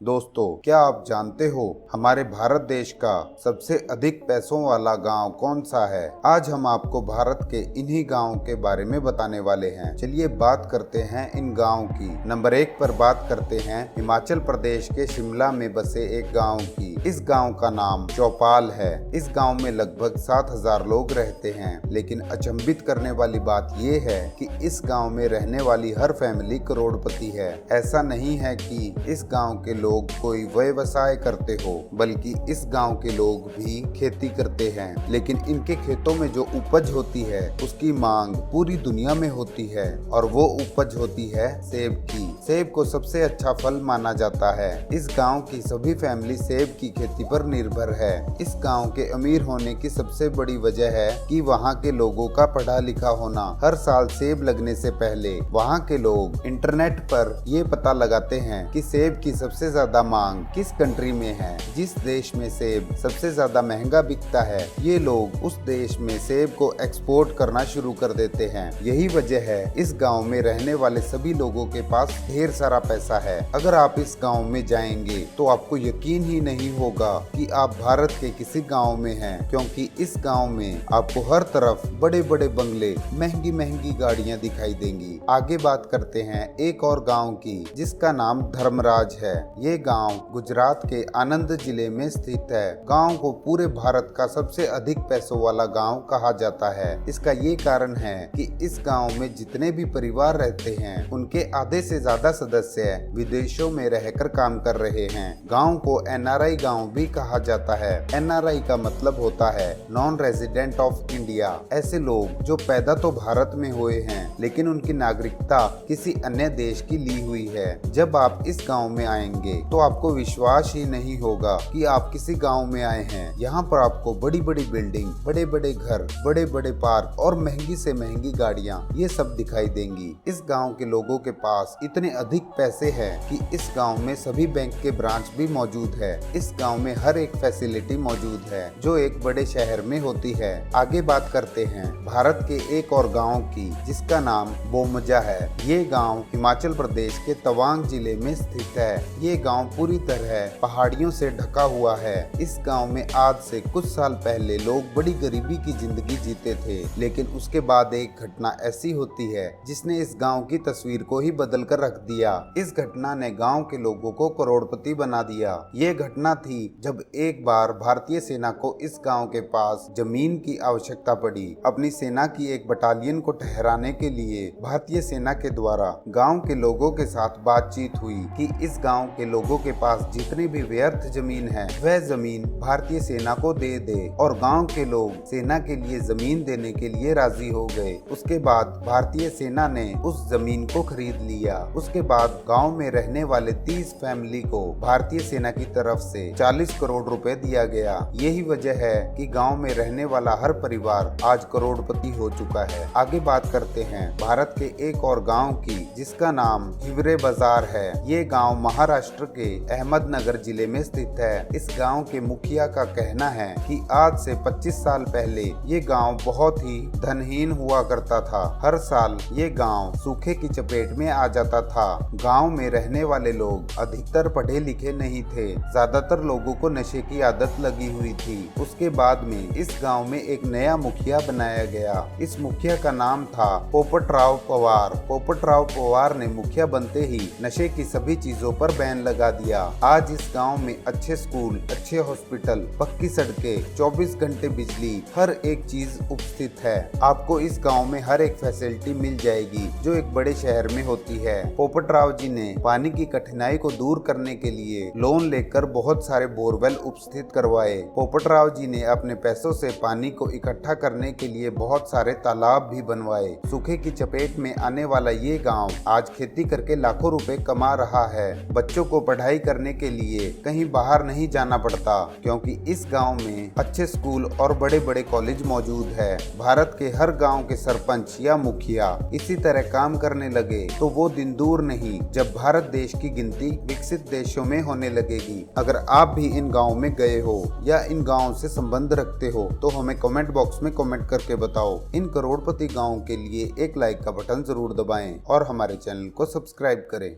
दोस्तों, क्या आप जानते हो हमारे भारत देश का सबसे अधिक पैसों वाला गांव कौन सा है? आज हम आपको भारत के इन्हीं गांवों के बारे में बताने वाले हैं। चलिए बात करते हैं इन गांवों की। नंबर 1 पर बात करते हैं हिमाचल प्रदेश के शिमला में बसे एक गांव की। इस गांव का नाम चौपाल है। इस गांव में लगभग 7,000 लोग रहते हैं, लेकिन अचंभित करने वाली बात ये है कि इस गांव में रहने वाली हर फैमिली करोड़पति है। ऐसा नहीं है कि इस गांव के लोग कोई व्यवसाय करते हो, बल्कि इस गांव के लोग भी खेती करते हैं। लेकिन इनके खेतों में जो उपज होती है उसकी मांग पूरी दुनिया में होती है, और वो उपज होती है सेब की। सेब को सबसे अच्छा फल माना जाता है। इस गांव की सभी फैमिली सेब की खेती पर निर्भर है। इस गांव के अमीर होने की सबसे बड़ी वजह है कि वहाँ के लोगों का पढ़ा लिखा होना। हर साल सेब लगने से पहले वहाँ के लोग इंटरनेट पर ये पता लगाते हैं कि सेब की सबसे ज्यादा मांग किस कंट्री में है। जिस देश में सेब सबसे ज्यादा महंगा बिकता है, ये लोग उस देश में सेब को एक्सपोर्ट करना शुरू कर देते हैं। यही वजह है इस गांव में रहने वाले सभी लोगों के पास ढेर सारा पैसा है। अगर आप इस गांव में जाएंगे तो आपको यकीन ही नहीं होगा कि आप भारत के किसी गांव में हैं, क्योंकि इस गांव में आपको हर तरफ बड़े बड़े बंगले, महंगी महंगी गाड़ियां दिखाई देंगी। आगे बात करते हैं एक और गांव की, जिसका नाम धर्मराज है। ये गांव गुजरात के आनंद जिले में स्थित है। गांव को पूरे भारत का सबसे अधिक पैसों वाला गांव कहा जाता है। इसका ये कारण है कि इस गांव में जितने भी परिवार रहते हैं, उनके आधे से ज्यादा सदस्य विदेशों में रहकर काम कर रहे हैं। गांव को NRI गांव भी कहा जाता है। NRI का मतलब होता है नॉन रेजिडेंट ऑफ इंडिया। ऐसे लोग जो पैदा तो भारत में हुए हैं, लेकिन उनकी नागरिकता किसी अन्य देश की ली हुई है। जब आप इस गांव में आएंगे तो आपको विश्वास ही नहीं होगा कि आप किसी गांव में आए हैं। यहाँ पर आपको बड़ी बड़ी बिल्डिंग, बड़े बड़े घर, बड़े बड़े पार्क और महंगी से महंगी गाड़ियाँ, ये सब दिखाई देंगी। इस गांव के लोगों के पास इतने अधिक पैसे हैं कि इस गांव में सभी बैंक के ब्रांच भी मौजूद है। इस गांव में हर एक फैसिलिटी मौजूद है जो एक बड़े शहर में होती है। आगे बात करते हैं भारत के एक और गाँव की, जिसका नाम बोमजा है। ये गाँव हिमाचल प्रदेश के तवांग जिले में स्थित है। ये गांव पूरी तरह पहाड़ियों से ढका हुआ है। इस गांव में आज से कुछ साल पहले लोग बड़ी गरीबी की जिंदगी जीते थे, लेकिन उसके बाद एक घटना ऐसी होती है जिसने इस गांव की तस्वीर को ही बदल कर रख दिया। इस घटना ने गांव के लोगों को करोड़पति बना दिया। ये घटना थी जब एक बार भारतीय सेना को इस गांव के पास जमीन की आवश्यकता पड़ी। अपनी सेना की एक बटालियन को ठहराने के लिए भारतीय सेना के द्वारा गाँव के लोगों के साथ बातचीत हुई कि इस गाँव के लोगों के पास जितनी भी व्यर्थ जमीन है, वह जमीन भारतीय सेना को दे दे, और गांव के लोग सेना के लिए जमीन देने के लिए राजी हो गए। उसके बाद भारतीय सेना ने उस जमीन को खरीद लिया। उसके बाद गांव में रहने वाले 30 फैमिली को भारतीय सेना की तरफ से 40 करोड़ रुपए दिया गया। यही वजह है कि गाँव में रहने वाला हर परिवार आज करोड़पति हो चुका है। आगे बात करते हैं भारत के एक और गाँव की, जिसका नाम हिवरे बाजार है। ये गाँव महाराष्ट्र के अहमदनगर जिले में स्थित है। इस गांव के मुखिया का कहना है कि आज से 25 साल पहले ये गांव बहुत ही धनहीन हुआ करता था। हर साल ये गांव सूखे की चपेट में आ जाता था। गांव में रहने वाले लोग अधिकतर पढ़े लिखे नहीं थे। ज्यादातर लोगों को नशे की आदत लगी हुई थी। उसके बाद में इस गाँव में एक नया मुखिया बनाया गया। इस मुखिया का नाम था पोपटराव पवार। पोपटराव पवार ने मुखिया बनते ही नशे की सभी चीजों पर बैन लगा दिया। आज इस गांव में अच्छे स्कूल, अच्छे हॉस्पिटल, पक्की सड़कें, 24 घंटे बिजली, हर एक चीज उपस्थित है। आपको इस गांव में हर एक फैसिलिटी मिल जाएगी जो एक बड़े शहर में होती है। पोपटराव जी ने पानी की कठिनाई को दूर करने के लिए लोन लेकर बहुत सारे बोरवेल उपस्थित करवाए। पोपटराव जी ने अपने पैसों से पानी को इकट्ठा करने के लिए बहुत सारे तालाब भी बनवाए। सूखे की चपेट में आने वाला ये गाँव आज खेती करके लाखों रुपए कमा रहा है। बच्चों को पढ़ाई करने के लिए कहीं बाहर नहीं जाना पड़ता, क्योंकि इस गांव में अच्छे स्कूल और बड़े बड़े कॉलेज मौजूद है। भारत के हर गांव के सरपंच या मुखिया इसी तरह काम करने लगे तो वो दिन दूर नहीं जब भारत देश की गिनती विकसित देशों में होने लगेगी। अगर आप भी इन गाँव में गए हो या इन गाँव से संबंध रखते हो तो हमें कमेंट बॉक्स में कमेंट करके बताओ। इन करोड़पति गाँव के लिए एक लाइक का बटन जरूर दबाएं और हमारे चैनल को सब्सक्राइब करें।